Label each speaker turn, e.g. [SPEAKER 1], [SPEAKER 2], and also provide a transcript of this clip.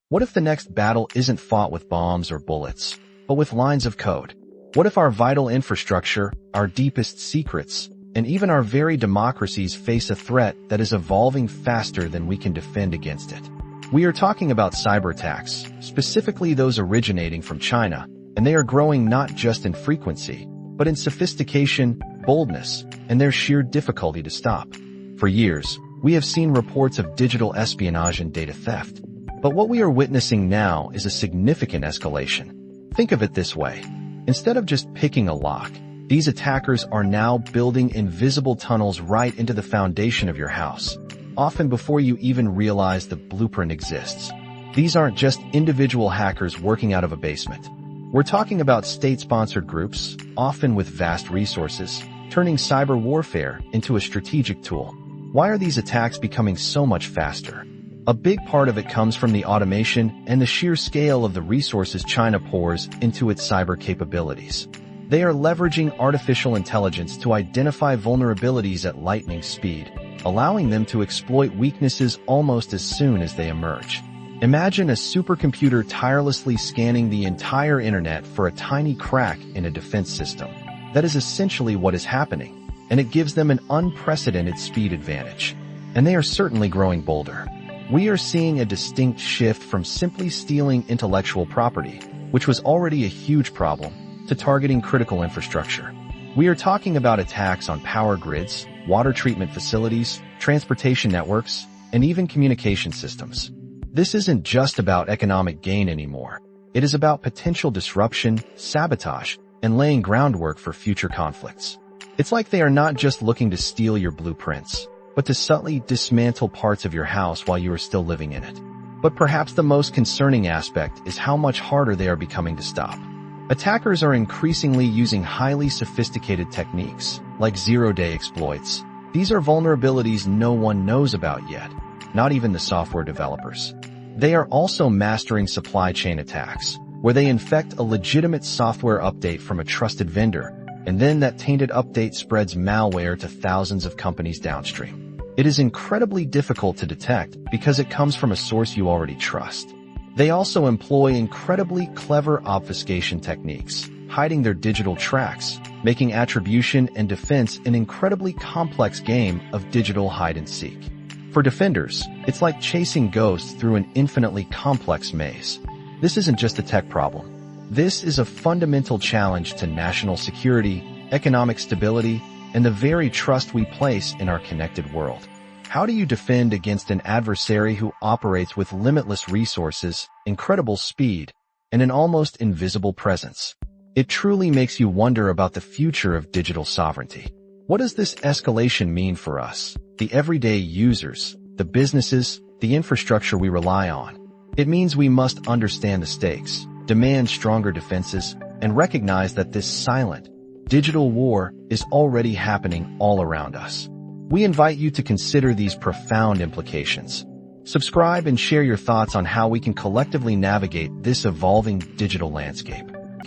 [SPEAKER 1] What if the next battle isn't fought with bombs or bullets, but with lines of code? What if our vital infrastructure, our deepest secrets, and even our very democracies face a threat that is evolving faster than we can defend against it? We are talking about cyberattacks, specifically those originating from China, and they are growing not just in frequency, but in sophistication, boldness, and their sheer difficulty to stop. For years, we have seen reports of digital espionage and data theft. But what we are witnessing now is a significant escalation. Think of it this way. Instead of just picking a lock, these attackers are now building invisible tunnels right into the foundation of your house, often before you even realize the blueprint exists. These aren't just individual hackers working out of a basement. We're talking about state-sponsored groups, often with vast resources, turning cyber warfare into a strategic tool. Why are these attacks becoming so much faster? A big part of it comes from the automation and the sheer scale of the resources China pours into its cyber capabilities. They are leveraging artificial intelligence to identify vulnerabilities at lightning speed, allowing them to exploit weaknesses almost as soon as they emerge. Imagine a supercomputer tirelessly scanning the entire internet for a tiny crack in a defense system. That is essentially what is happening, and it gives them an unprecedented speed advantage. And they are certainly growing bolder. We are seeing a distinct shift from simply stealing intellectual property, which was already a huge problem, to targeting critical infrastructure. We are talking about attacks on power grids, water treatment facilities, transportation networks, and even communication systems. This isn't just about economic gain anymore. It is about potential disruption, sabotage, and laying groundwork for future conflicts. It's like they are not just looking to steal your blueprints, but to subtly dismantle parts of your house while you are still living in it. But perhaps the most concerning aspect is how much harder they are becoming to stop. Attackers are increasingly using highly sophisticated techniques, like zero-day exploits. These are vulnerabilities no one knows about yet, not even the software developers. They are also mastering supply chain attacks, where they infect a legitimate software update from a trusted vendor, and then that tainted update spreads malware to thousands of companies downstream. It is incredibly difficult to detect because it comes from a source you already trust. They also employ incredibly clever obfuscation techniques, hiding their digital tracks, making attribution and defense an incredibly complex game of digital hide-and-seek. For defenders, it's like chasing ghosts through an infinitely complex maze. This isn't just a tech problem. This is a fundamental challenge to national security, economic stability, and the very trust we place in our connected world. How do you defend against an adversary who operates with limitless resources, incredible speed, and an almost invisible presence? It truly makes you wonder about the future of digital sovereignty. What does this escalation mean for us, the everyday users, the businesses, the infrastructure we rely on? It means we must understand the stakes, demand stronger defenses, and recognize that this silent, digital war is already happening all around us. We invite you to consider these profound implications. Subscribe and share your thoughts on how we can collectively navigate this evolving digital landscape.